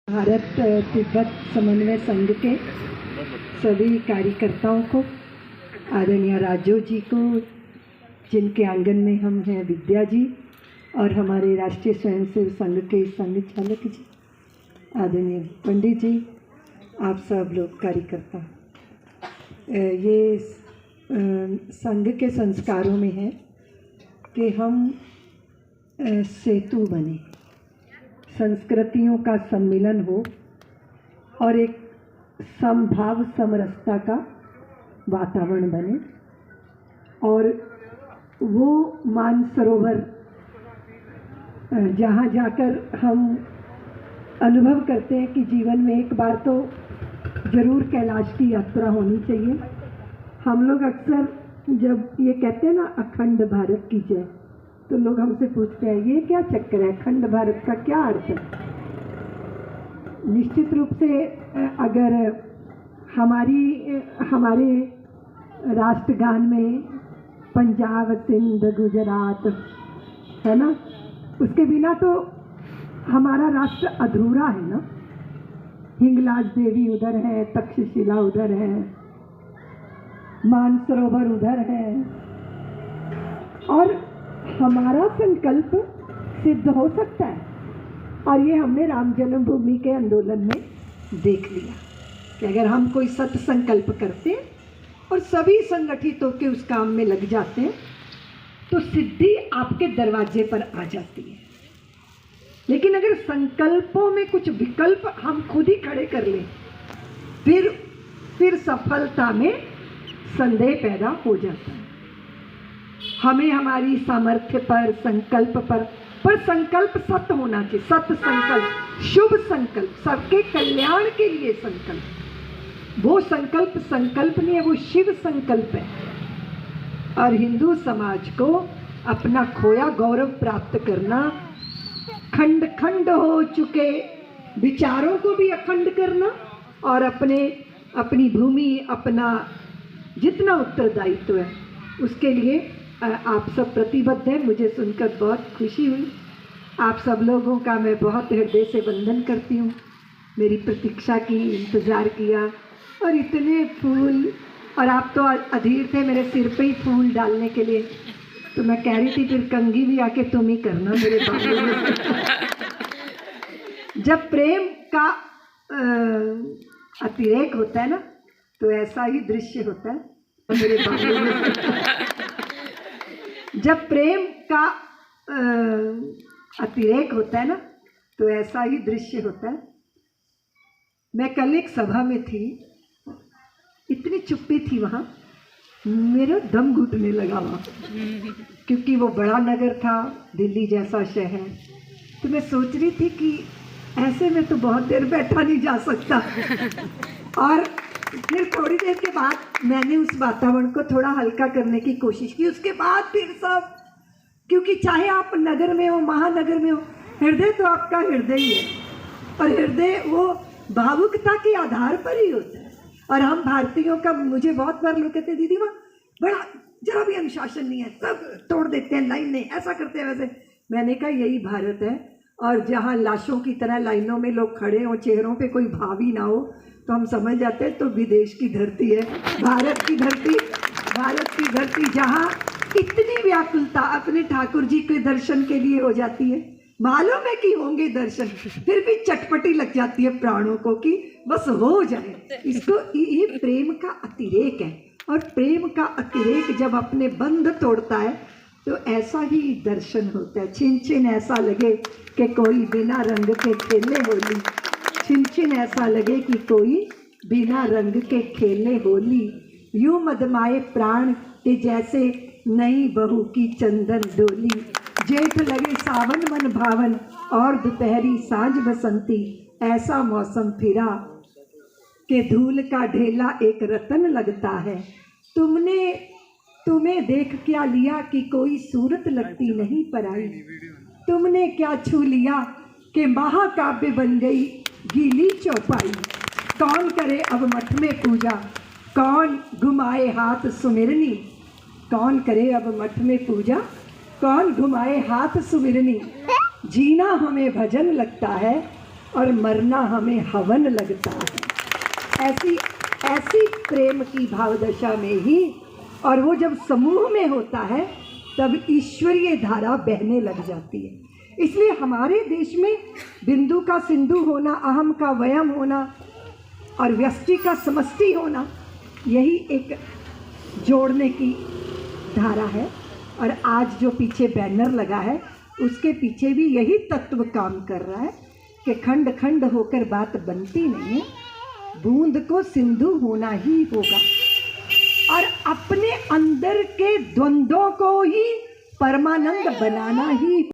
भारत तिब्बत समन्वय संघ के सभी कार्यकर्ताओं को, आदरणीय राजू जी को, जिनके आंगन में हम हैं, विद्या जी, और हमारे राष्ट्रीय स्वयंसेवक संघ के संघ चालक जी, आदरणीय पंडित जी, आप सब लोग कार्यकर्ता, ये संघ के संस्कारों में है कि हम सेतु बने, संस्कृतियों का सम्मिलन हो और एक समभाव समरसता का वातावरण बने। और वो मानसरोवर जहाँ जाकर हम अनुभव करते हैं कि जीवन में एक बार तो ज़रूर कैलाश की यात्रा होनी चाहिए। हम लोग अक्सर जब ये कहते हैं ना अखंड भारत की जय, तो लोग हमसे पूछते हैं ये क्या चक्कर है, अखंड भारत का क्या अर्थ है। निश्चित रूप से अगर हमारे राष्ट्रगान में पंजाब, सिंध, गुजरात है ना, उसके बिना तो हमारा राष्ट्र अधूरा है ना। हिंगलाज देवी उधर है, तक्षशिला उधर है, मानसरोवर उधर है, और हमारा संकल्प सिद्ध हो सकता है। और ये हमने राम जन्मभूमि के आंदोलन में देख लिया कि अगर हम कोई सत संकल्प करते हैं और सभी संगठित होकर उस काम में लग जाते हैं तो सिद्धि आपके दरवाजे पर आ जाती है। लेकिन अगर संकल्पों में कुछ विकल्प हम खुद ही खड़े कर लें, फिर सफलता में संदेह पैदा हो जाता है। हमें हमारी सामर्थ्य पर, संकल्प पर संकल्प सत्य होना चाहिए। सत्य संकल्प, शुभ संकल्प, सबके कल्याण के लिए संकल्प। वो संकल्प नहीं है, वो शिव संकल्प है। और हिंदू समाज को अपना खोया गौरव प्राप्त करना, खंड खंड हो चुके विचारों को भी अखंड करना, और अपनी भूमि, अपना जितना उत्तरदायित्व है उसके लिए आप सब प्रतिबद्ध हैं। मुझे सुनकर बहुत खुशी हुई। आप सब लोगों का मैं बहुत हृदय से वंदन करती हूँ। मेरी प्रतीक्षा की, इंतज़ार किया, और इतने फूल, और आप तो अधीर थे मेरे सिर पे ही फूल डालने के लिए। तो मैं कह रही थी फिर कंघी भी आके तुम ही करना मेरे बालों में। जब प्रेम का अतिरेक होता है ना, तो ऐसा ही दृश्य होता है मेरे बालों में। जब प्रेम का अतिरेक होता है ना, तो ऐसा ही दृश्य होता है। मैं कल एक सभा में थी, इतनी चुप्पी थी वहाँ, मेरा दम घुटने लगा वहाँ, क्योंकि वो बड़ा नगर था, दिल्ली जैसा शहर। तो मैं सोच रही थी कि ऐसे में तो बहुत देर बैठा नहीं जा सकता। और फिर थोड़ी देर के बाद मैंने उस वातावरण को थोड़ा हल्का करने की कोशिश की। उसके बाद फिर सब, क्योंकि चाहे आप नगर में हो, महानगर में हो, हृदय तो आपका हृदय ही है, और हृदय वो भावुकता के आधार पर ही होता है। और हम भारतीयों का, मुझे बहुत बार लोग कहते हैं दीदी वहाँ बड़ा जरा भी अनुशासन नहीं है, सब तोड़ देते हैं लाइन, नहीं ऐसा करते हैं वैसे। मैंने कहा यही भारत है, और जहाँ लाशों की तरह लाइनों में लोग खड़े हों, चेहरों पे कोई भाव ही ना हो, तो हम समझ जाते हैं तो विदेश की धरती है। भारत की धरती जहाँ इतनी व्याकुलता अपने ठाकुर जी के दर्शन के लिए हो जाती है, मालूम है कि होंगे दर्शन, फिर भी चटपटी लग जाती है प्राणों को कि बस हो जाए। इसको ये प्रेम का अतिरेक है। और प्रेम का अतिरेक जब अपने बंध तोड़ता है तो ऐसा ही दर्शन होता है। छिन छिन ऐसा लगे कि कोई बिना रंग के खेले होली, छिन छिन ऐसा लगे कि कोई बिना रंग के खेले होली। यूं मदमाए प्राण के जैसे नई बहू की चंदन डोली। जेठ लगे सावन मन भावन, और दोपहरी सांझ बसंती। ऐसा मौसम फिरा के धूल का ढेला एक रतन लगता है। तुम्हें देख क्या लिया कि कोई सूरत लगती नहीं पराई। तुमने क्या छू लिया कि महाकाव्य बन गई गीली चौपाई। कौन करे अब मठ में पूजा, कौन घुमाए हाथ सुमिरनी। कौन करे अब मठ में पूजा, कौन घुमाए हाथ सुमिरनी। जीना हमें भजन लगता है और मरना हमें हवन लगता है। ऐसी ऐसी प्रेम की भाव दशा में ही, और वो जब समूह में होता है तब ईश्वरीय धारा बहने लग जाती है। इसलिए हमारे देश में बिंदु का सिंधु होना, अहम का वयम होना और व्यष्टि का समष्टि होना, यही एक जोड़ने की धारा है। और आज जो पीछे बैनर लगा है उसके पीछे भी यही तत्व काम कर रहा है कि खंड खंड होकर बात बनती नहीं है, बूंद को सिंधु होना ही होगा और अपने अंदर के द्वंद्वों को ही परमानंद बनाना ही